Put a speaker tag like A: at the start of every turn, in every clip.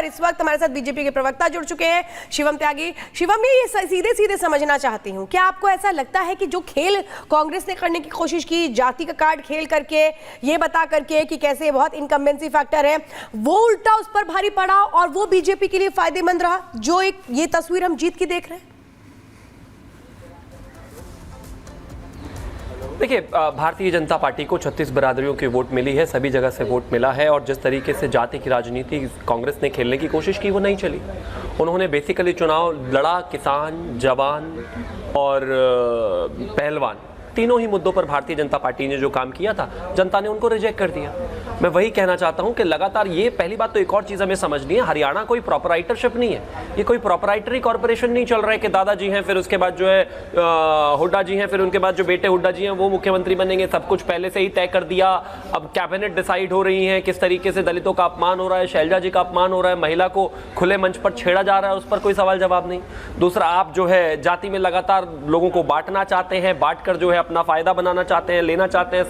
A: इस वक्त हमारे साथ बीजेपी के प्रवक्ता जुड़ चुके हैं शिवम त्यागी। शिवम, मैं ये सीधे सीधे समझना चाहती हूँ, क्या आपको ऐसा लगता है कि जो खेल कांग्रेस ने करने की कोशिश की, जाति का कार्ड खेल करके, ये बता करके कि कैसे बहुत इनकम्बेंसी फैक्टर है, वो उल्टा उस पर भारी पड़ा और वो बीजेपी के लिए फायदेमंद रहा, जो एक ये तस्वीर हम जीत की देख रहे हैं?
B: देखिए, भारतीय जनता पार्टी को 36 बिरादरियों की वोट मिली है, सभी जगह से वोट मिला है और जिस तरीके से जाति की राजनीति कांग्रेस ने खेलने की कोशिश की वो नहीं चली। उन्होंने बेसिकली चुनाव लड़ा, किसान, जवान और पहलवान, तीनों ही मुद्दों पर भारतीय जनता पार्टी ने जो काम किया था जनता ने उनको रिजेक्ट कर दिया। मैं वही कहना चाहता हूं कि लगातार ये पहली बात तो एक और चीज़ हमें समझनी है, हरियाणा कोई प्रोपराइटरशिप नहीं है, ये कोई प्रोपराइटरी कॉर्पोरेशन नहीं चल रहा है कि दादाजी हैं फिर उसके बाद जो है हुड्डा जी हैं, फिर उनके बाद जो बेटे हुड्डा जी हैं वो मुख्यमंत्री बनेंगे, सब कुछ पहले से ही तय कर दिया। अब कैबिनेट डिसाइड हो रही है किस तरीके से दलितों का अपमान हो रहा है, शैलजा जी का अपमान हो रहा है, महिला को खुले मंच पर छेड़ा जा रहा है, उस पर कोई सवाल जवाब नहीं। दूसरा, आप जो है जाति में लगातार लोगों को बांटना चाहते हैं, बांट कर जो है अपना फायदा बनाना चाहते हैं, लेना चाहते हैं,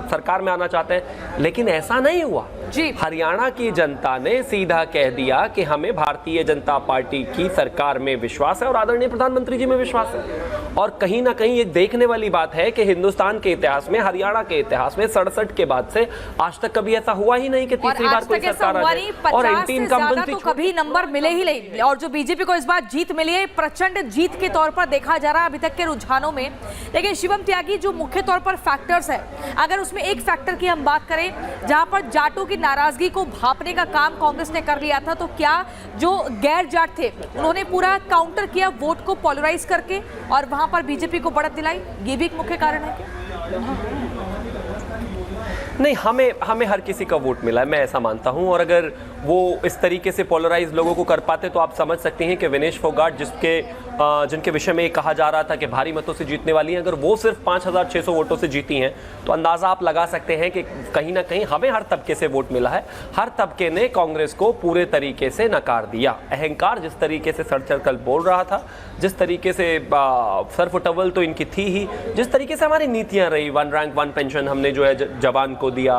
B: सरकार में आना चाहते हैं, लेकिन ऐसा नहीं हुआ जी। हरियाणा की जनता ने सीधा कह दिया कि हमें भारतीय जनता पार्टी की सरकार में विश्वास है और आदरणीय प्रधानमंत्री जी में विश्वास है। और कहीं ना कहीं ये देखने वाली बात है कि हिंदुस्तान के इतिहास में, हरियाणा के इतिहास में 67 के बाद से आज तक कभी ऐसा हुआ ही नहीं कि तीसरी बार कोई सरकार आ जाए और एंटी इनकम्बेंसी
C: तो कभी नंबर मिले ही नहीं। और जो बीजेपी को इस बार जीत मिली है, प्रचंड जीत के तौर पर देखा जा रहा है अभी तक के रुझानों में। लेकिन शिवम त्यागी, जो मुख्य तौर पर फैक्टर्स है, अगर उसमें एक फैक्टर की हम बात करें जहां पर जाटों की नाराजगी को भांपने का काम कांग्रेस ने कर लिया था, तो क्या जो गैर जाट थे उन्होंने पूरा काउंटर किया वोट को पोलराइज करके और वहां पर बीजेपी को बढ़त दिलाई, ये भी एक मुख्य कारण है क्या?
B: नहीं, हमें हर किसी का वोट मिला है, मैं ऐसा मानता हूं। और अगर वो इस तरीके से पोलराइज लोगों को कर पाते तो आप समझ सकते हैं कि विनेश फोगाट, जिनके विषय में कहा जा रहा था कि भारी मतों से जीतने वाली हैं, अगर वो सिर्फ 5600 वोटों से जीती हैं तो अंदाजा आप लगा सकते हैं कि कहीं ना कहीं हमें हर तबके से वोट मिला है। हर तबके ने कांग्रेस को पूरे तरीके से नकार दिया। अहंकार जिस तरीके से सर चढ़कर बोल रहा था, जिस तरीके से सरफुटवल तो इनकी थी ही, जिस तरीके से हमारी नीतियां रही, 1 रैंक 1 पेंशन हमने जो है जवान को दिया,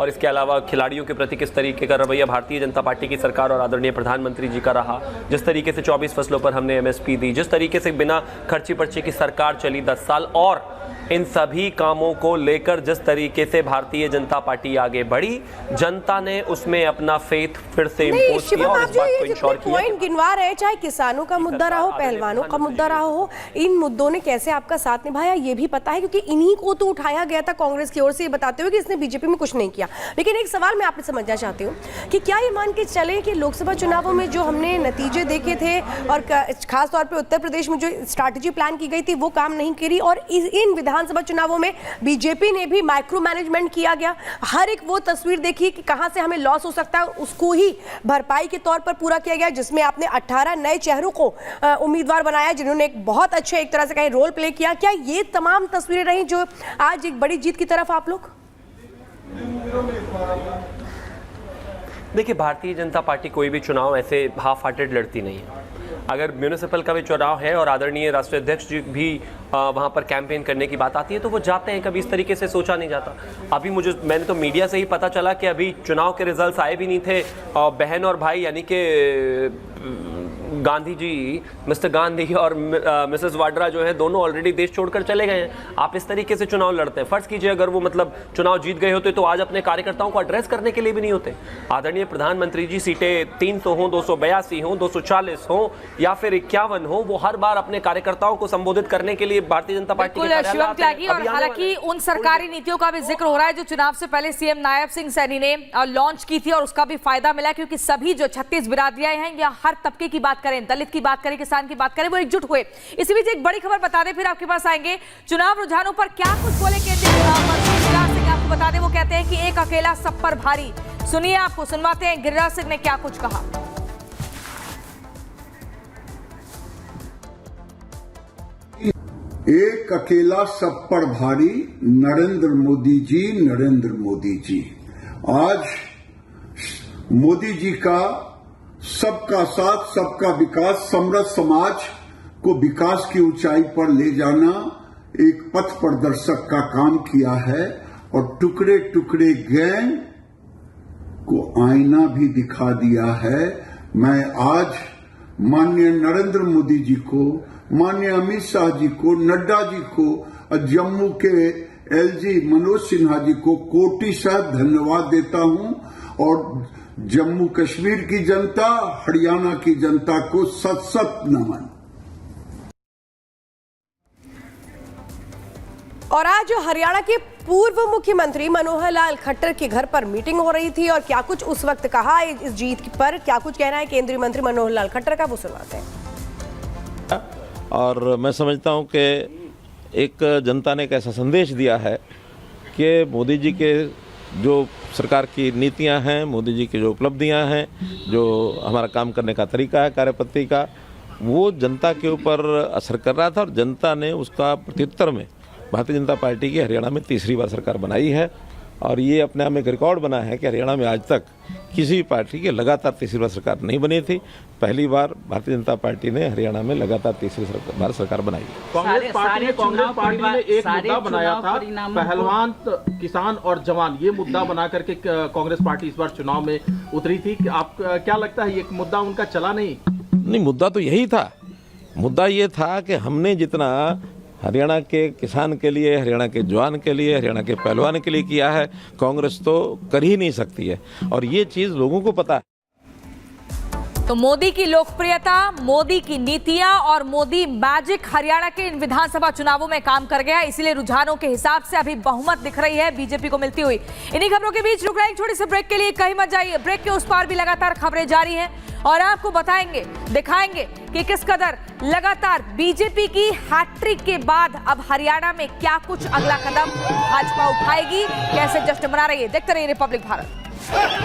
B: और इसके अलावा खिलाड़ियों के प्रति किस तरीके का रवैया भारतीय जनता पार्टी की सरकार और आदरणीय प्रधानमंत्री जी का रहा, जिस तरीके से 24 फसलों पर हमने MSP दी, जिस तरीके से बिना खर्ची पर्ची की सरकार चली 10 साल, और इन सभी कामों को लेकर जिस तरीके से भारतीय जनता पार्टी आगे बढ़ी, जनता ने उसमें अपना फेथ फिर से इंपोज किया और इस बात को इंश्योर किया।
A: पॉइंट गिनवा रहे, चाहे किसानों का मुद्दा रहा हो, पहलवानों का मुद्दा रहा हो, इन मुद्दों ने कैसे आपका साथ निभाया ये भी पता है, क्योंकि इन्हीं को तो उठाया गया था कांग्रेस की ओर से, ये बताते हुए कि इसने बीजेपी में कुछ नहीं किया। लेकिन एक सवाल मैं आपसे समझना चाहती हूँ कि क्या ये मान के चले कि लोकसभा चुनावों में जो हमने नतीजे देखे थे और खास तौर पर उत्तर प्रदेश में जो स्ट्रैटेजी प्लान की गई थी वो काम नहीं करी, और इन विधानसभा चुनावों में बीजेपी ने भी माइक्रो मैनेजमेंट किया गया, हर एक वो तस्वीर देखी कि कहां से हमें लॉस हो सकता है उसको ही भरपाई के तौर पर पूरा किया गया, जिसमें आपने 18 नए चेहरों को उम्मीदवार बनाया जिन्होंने एक बहुत अच्छे एक तरह से कहीं रोल प्ले किया। क्या ये तमाम तस्वीरें रही जो आज एक बड़ी जीत की तरफ आप लोग?
B: देखिए, भारतीय जनता पार्टी कोई भी चुनाव ऐसे हाफ हार्टेड लड़ती नहीं है। अगर म्यूनिसिपल का भी चुनाव है और आदरणीय राष्ट्रीय अध्यक्ष जी भी वहाँ पर कैंपेन करने की बात आती है तो वो जाते हैं, कभी इस तरीके से सोचा नहीं जाता। अभी मैंने तो मीडिया से ही पता चला कि अभी चुनाव के रिजल्ट्स आए भी नहीं थे, बहन और भाई यानी कि गांधी जी, मिस्टर गांधी और मिसेस वाड्रा जो है दोनों ऑलरेडी देश छोड़कर चले गए हैं। आप इस तरीके से चुनाव लड़ते हैं, फर्ज कीजिए अगर वो मतलब चुनाव जीत गए होते तो आज अपने कार्यकर्ताओं को एड्रेस करने के लिए भी नहीं होते। आदरणीय प्रधानमंत्री जी सीटें 300 हो, 282 हो, 240 हो या फिर 51 हो, वो हर बार अपने कार्यकर्ताओं को संबोधित करने के लिए भारतीय जनता पार्टी के कार्यालय आते हैं।
C: और हालांकि उन सरकारी नीतियों का भी जिक्र हो रहा है जो चुनाव से पहले सीएम नायब सिंह सैनी ने लॉन्च की थी और उसका भी फायदा मिला, क्योंकि सभी जो 36 बिरादरियां हैं या हर तबके की बात करें, दलित की बात करें, किसान की बात करें, वो एकजुट हुए। इसी बीच एक बड़ी खबर बता दें, फिर आपके पास आएंगे। चुनाव रुझानों पर क्या कुछ बोले केंद्रीय चुनाव मंत्री गिरिराज सिंह, आपको बता दें वो कहते हैं कि एक अकेला सब पर भारी। सुनिए, आपको सुनवाते हैं गिरिराज सिंह ने क्या कुछ कहा।
D: एक अकेला सब पर भारी, नरेंद्र मोदी जी, नरेंद्र मोदी जी। आज मोदी जी का सबका साथ, सबका विकास, समृद्ध समाज को विकास की ऊंचाई पर ले जाना एक पथ प्रदर्शक का काम किया है और टुकड़े टुकड़े गैंग को आईना भी दिखा दिया है। मैं आज माननीय नरेंद्र मोदी जी को, माननीय अमित शाह जी को, नड्डा जी को और जम्मू के एलजी मनोज सिन्हा जी को कोटिशः धन्यवाद देता हूं और जम्मू कश्मीर की जनता, हरियाणा की जनता को सत सत नमन।
A: और आज हरियाणा के पूर्व मुख्यमंत्री मनोहर लाल खट्टर के घर पर मीटिंग हो रही थी और क्या कुछ उस वक्त कहा इस जीत पर, क्या कुछ कहना है केंद्रीय मंत्री मनोहर लाल खट्टर का, वो सुनाते हैं।
E: और मैं समझता हूं कि एक जनता ने एक ऐसा संदेश दिया है कि मोदी जी के जो सरकार की नीतियां हैं, मोदी जी की जो उपलब्धियां हैं, जो हमारा काम करने का तरीका है, कार्यपद्धति का, वो जनता के ऊपर असर कर रहा था और जनता ने उसका प्रत्युत्तर में भारतीय जनता पार्टी की हरियाणा में तीसरी बार सरकार बनाई है। और ये अपने आप में एक रिकॉर्ड बना है कि हरियाणा में आज तक किसी भी पार्टी की लगातार तीसरी बार सरकार नहीं बनी थी। पहली बार भारतीय जनता पार्टी ने हरियाणा में लगातार तीसरी बार सरकार बनाई।
F: कांग्रेस पार्टी ने एक मुद्दा बनाया था, पहलवान, किसान और जवान, ये मुद्दा बना करके कांग्रेस पार्टी इस बार चुनाव में उतरी थी। आप क्या लगता है ये मुद्दा उनका चला नहीं?
E: मुद्दा तो यही था। मुद्दा ये था कि हमने जितना हरियाणा के किसान के लिए, हरियाणा के जवान के लिए, हरियाणा के पहलवान के लिए किया है, कांग्रेस तो कर ही नहीं सकती है और ये चीज लोगों को पता है।
C: तो मोदी की लोकप्रियता, मोदी की नीतियां और मोदी मैजिक हरियाणा के इन विधानसभा चुनावों में काम कर गया, इसीलिए रुझानों के हिसाब से अभी बहुमत दिख रही है बीजेपी को मिलती हुई। इन्हीं खबरों के बीच रुक रहे हैं छोटे से ब्रेक के लिए, कहीं मत जाइए। ब्रेक के उस पार भी लगातार खबरें जारी हैं और आपको बताएंगे, दिखाएंगे कि किस कदर लगातार बीजेपी की हैट्रिक के बाद अब हरियाणा में क्या कुछ अगला कदम भाजपा उठाएगी, कैसे जश्न मना रही है। देखते रहिए रिपब्लिक भारत।